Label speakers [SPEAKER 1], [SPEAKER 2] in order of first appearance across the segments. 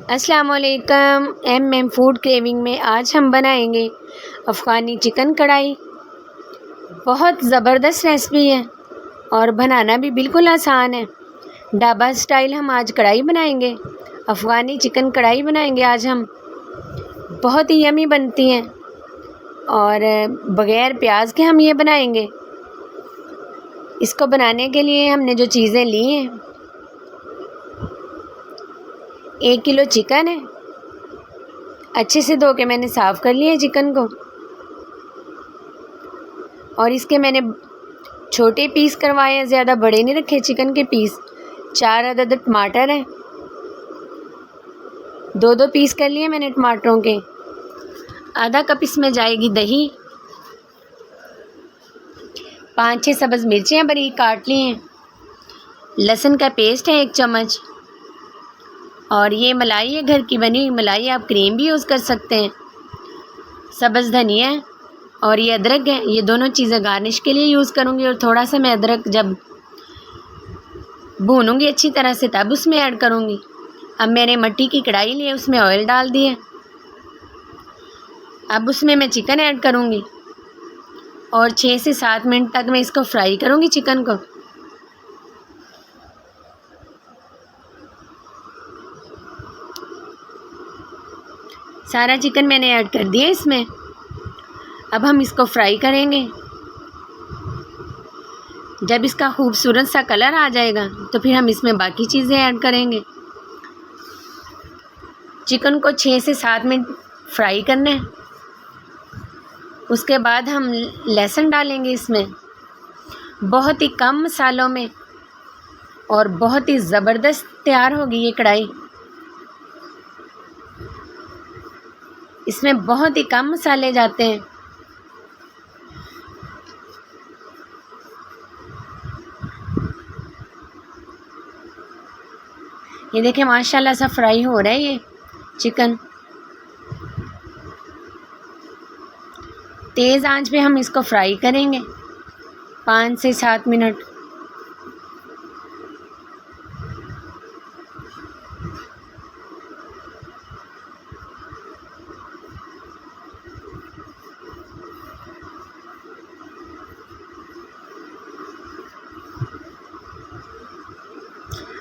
[SPEAKER 1] अस्सलाम वालेकुम। M food craving में आज हम बनाएंगे अफ़गानी चिकन कढ़ाई। बहुत ज़बरदस्त रेसिपी है और बनाना भी बिल्कुल आसान है। ढाबा स्टाइल हम आज कढ़ाई बनाएंगे, अफ़गानी चिकन कढ़ाई बनाएंगे आज हम। बहुत ही यमी बनती हैं और बग़ैर प्याज के हम ये बनाएंगे। इसको बनाने के लिए हमने जो चीज़ें ली हैं, 1 किलो चिकन है। अच्छे से धो के मैंने साफ़ कर लिया है चिकन को और इसके मैंने छोटे पीस करवाए हैं, ज़्यादा बड़े नहीं रखे चिकन के पीस। 4 अदद टमाटर हैं, 2 पीस कर लिए मैंने टमाटरों के। आधा कप इसमें जाएगी दही। 5-6 सब्ज़ मिर्चें बारीक काट ली हैं। लहसुन का पेस्ट है 1 चम्मच। और ये मलाई है, घर की बनी हुई मलाई, आप क्रीम भी यूज़ कर सकते हैं। सब्ज़ धनिया है और ये अदरक है। ये दोनों चीज़ें गार्निश के लिए यूज़ करूँगी और थोड़ा सा मैं अदरक जब भूनूँगी अच्छी तरह से तब उसमें ऐड करूँगी। अब मैंने मट्टी की कढ़ाई ली है, उसमें ऑयल डाल दिया। अब उसमें मैं चिकन ऐड करूँगी और 6 से 7 मिनट तक मैं इसको फ्राई करूँगी चिकन को। सारा चिकन मैंने ऐड कर दिया इसमें। अब हम इसको फ्राई करेंगे। जब इसका खूबसूरत सा कलर आ जाएगा तो फिर हम इसमें बाकी चीज़ें ऐड करेंगे। चिकन को 6 से 7 मिनट फ्राई करना है। उसके बाद हम लहसुन डालेंगे इसमें, बहुत ही कम मसालों में, और बहुत ही ज़बरदस्त तैयार होगी ये कढ़ाई। इसमें बहुत ही कम मसाले जाते हैं। ये देखें माशाल्लाह सा फ्राई हो रहा है ये चिकन। तेज़ आंच पे हम इसको फ्राई करेंगे 5 से 7 मिनट।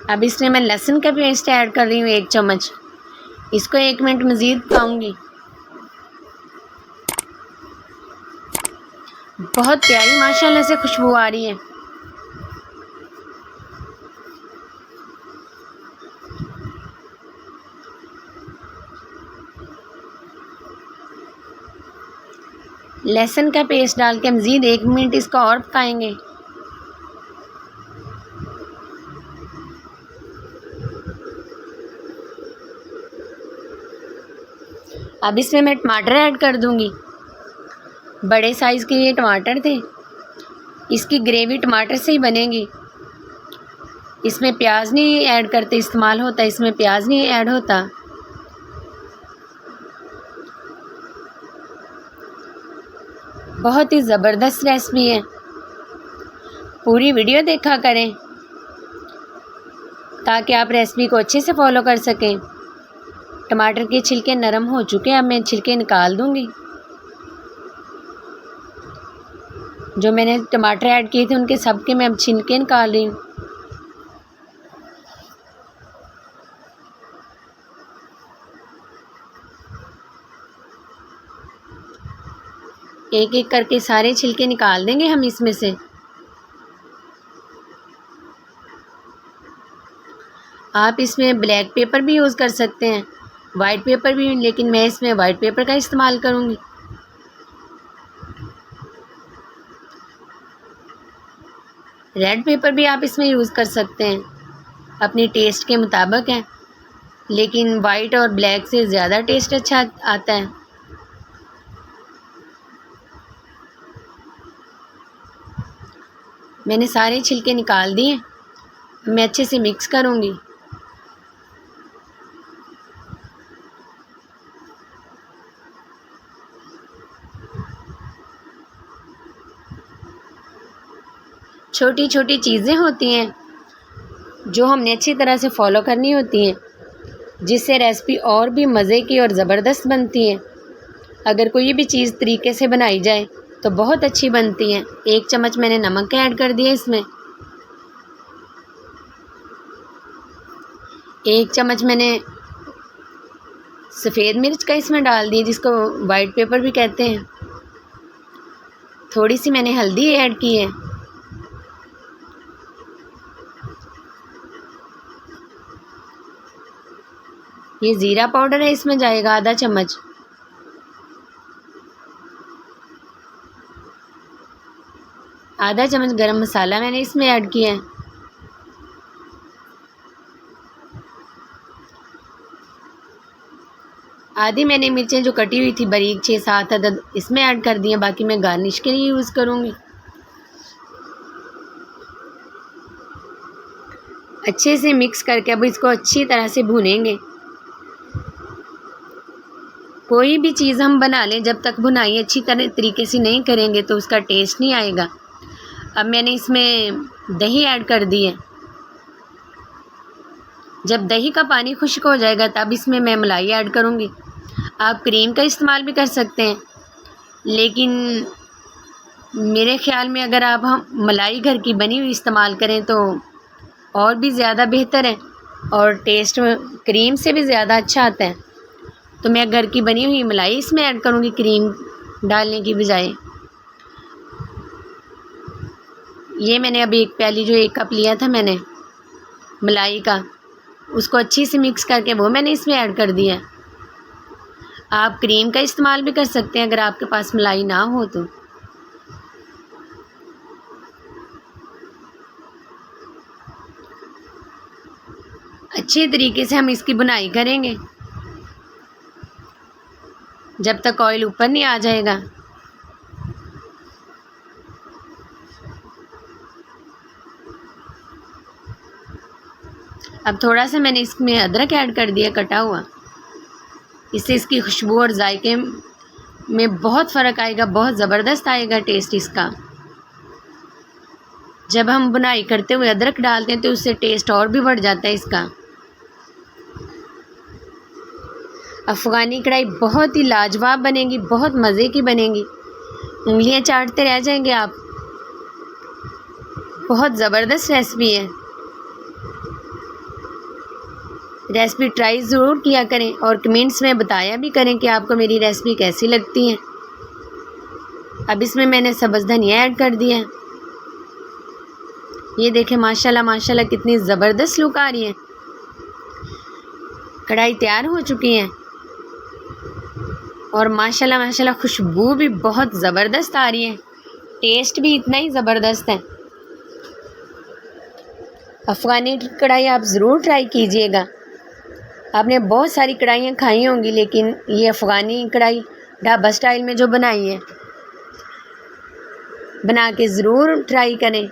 [SPEAKER 1] अब इसमें मैं लहसुन का पेस्ट ऐड कर रही हूँ 1 चम्मच। इसको 1 मिनट मज़ीद पकाऊंगी। बहुत प्यारी माशाल्लाह से खुशबू आ रही है। लहसुन का पेस्ट डाल के मज़ीद 1 मिनट इसको और पकाएंगे। अब इसमें मैं टमाटर ऐड कर दूंगी। बड़े साइज़ के ये टमाटर थे। इसकी ग्रेवी टमाटर से ही बनेगी। इसमें प्याज नहीं ऐड करते, इस्तेमाल होता, इसमें प्याज नहीं ऐड होता। बहुत ही ज़बरदस्त रेसिपी है। पूरी वीडियो देखा करें ताकि आप रेसिपी को अच्छे से फॉलो कर सकें। टमाटर के छिलके नरम हो चुके हैं, अब मैं छिलके निकाल दूंगी। जो मैंने टमाटर ऐड किए थे उनके सबके मैं अब छिलके निकाल रही हूँ। एक एक करके सारे छिलके निकाल देंगे हम इसमें से। आप इसमें ब्लैक पेपर भी यूज़ कर सकते हैं, वाइट पेपर भी, लेकिन मैं इसमें वाइट पेपर का इस्तेमाल करूँगी। रेड पेपर भी आप इसमें यूज़ कर सकते हैं, अपनी टेस्ट के मुताबिक है, लेकिन वाइट और ब्लैक से ज़्यादा टेस्ट अच्छा आता है। मैंने सारे छिलके निकाल दिए। मैं अच्छे से मिक्स करूँगी। छोटी छोटी चीज़ें होती हैं जो हमने अच्छी तरह से फॉलो करनी होती हैं। जिससे रेसिपी और भी मज़े की और ज़बरदस्त बनती है। अगर कोई भी चीज़ तरीके से बनाई जाए तो बहुत अच्छी बनती है। 1 चम्मच मैंने नमक ऐड कर दिया इसमें। 1 चम्मच मैंने सफ़ेद मिर्च का इसमें डाल दिया, जिसको वाइट पेपर भी कहते हैं। थोड़ी सी मैंने हल्दी ऐड की है। ये ज़ीरा पाउडर है, इसमें जाएगा आधा चम्मच। आधा चम्मच गरम मसाला मैंने इसमें ऐड किया है। आधी मैंने मिर्चें जो कटी हुई थी बारीक 6-7 अदद इसमें ऐड कर दिए, बाकी मैं गार्निश के लिए यूज़ करूँगी। अच्छे से मिक्स करके अब इसको अच्छी तरह से भूनेंगे। कोई भी चीज़ हम बना लें, जब तक भुनाई अच्छी तरीके से नहीं करेंगे तो उसका टेस्ट नहीं आएगा। अब मैंने इसमें दही ऐड कर दी है। जब दही का पानी खुश्क हो जाएगा तब इसमें मैं मलाई ऐड करूँगी। आप क्रीम का इस्तेमाल भी कर सकते हैं, लेकिन मेरे ख़्याल में अगर आप हम मलाई घर की बनी हुई इस्तेमाल करें तो और भी ज़्यादा बेहतर है और टेस्ट क्रीम से भी ज़्यादा अच्छा आता है। तो मैं घर की बनी हुई मलाई इसमें ऐड करूँगी क्रीम डालने की बजाय। ये मैंने अभी 1 प्याली जो 1 कप लिया था मैंने मलाई का, उसको अच्छी से मिक्स करके वो मैंने इसमें ऐड कर दिया। आप क्रीम का इस्तेमाल भी कर सकते हैं अगर आपके पास मलाई ना हो तो। अच्छे तरीके से हम इसकी बुनाई करेंगे जब तक ऑयल ऊपर नहीं आ जाएगा। अब थोड़ा सा मैंने इसमें अदरक ऐड कर दिया कटा हुआ। इससे इसकी खुशबू और जायके में बहुत फ़र्क आएगा, बहुत ज़बरदस्त आएगा टेस्ट इसका। जब हम बुनाई करते हुए अदरक डालते हैं तो उससे टेस्ट और भी बढ़ जाता है इसका। अफ़गानी कढ़ाई बहुत ही लाजवाब बनेगी, बहुत मज़े की बनेगी, उंगलियां चाटते रह जाएंगे आप। बहुत ज़बरदस्त रेसिपी है। रेसिपी ट्राई ज़रूर किया करें और कमेंट्स में बताया भी करें कि आपको मेरी रेसिपी कैसी लगती है। अब इसमें मैंने सब्ज़ धनिया ऐड कर दिया है। ये देखें माशाल्लाह माशाल्लाह कितनी ज़बरदस्त लुक आ रही है। कढ़ाई तैयार हो चुकी है और माशाल्लाह माशाल्लाह खुशबू भी बहुत ज़बरदस्त आ रही है, टेस्ट भी इतना ही ज़बरदस्त है। अफ़गानी कढ़ाई आप ज़रूर ट्राई कीजिएगा। आपने बहुत सारी कढ़ाइयाँ खाई होंगी, लेकिन ये अफ़गानी कढ़ाई ढाबा स्टाइल में जो बनाई है, बना के ज़रूर ट्राई करें।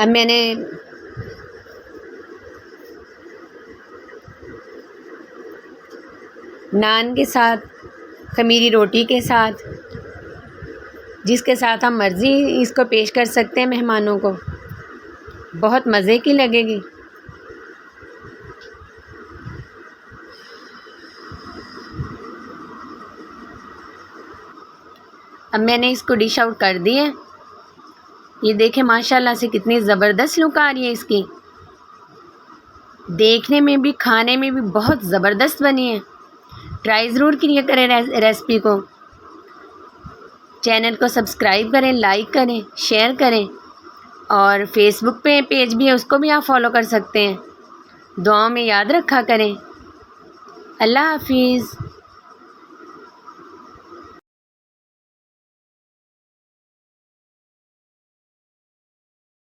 [SPEAKER 1] अब मैंने नान के साथ, खमीरी रोटी के साथ, जिसके साथ हम मर्ज़ी इसको पेश कर सकते हैं मेहमानों को, बहुत मज़े की लगेगी। अब मैंने इसको डिश आउट कर दी है। ये देखें माशाल्लाह से कितनी ज़बरदस्त लुक आ रही है इसकी। देखने में भी खाने में भी बहुत ज़बरदस्त बनी है। ट्राई ज़रूर किया करें रेसिपी को। चैनल को सब्सक्राइब करें, लाइक करें, शेयर करें और फेसबुक पे पेज भी है, उसको भी आप फॉलो कर सकते हैं। दुआओं में याद रखा करें। अल्लाह हाफिज़।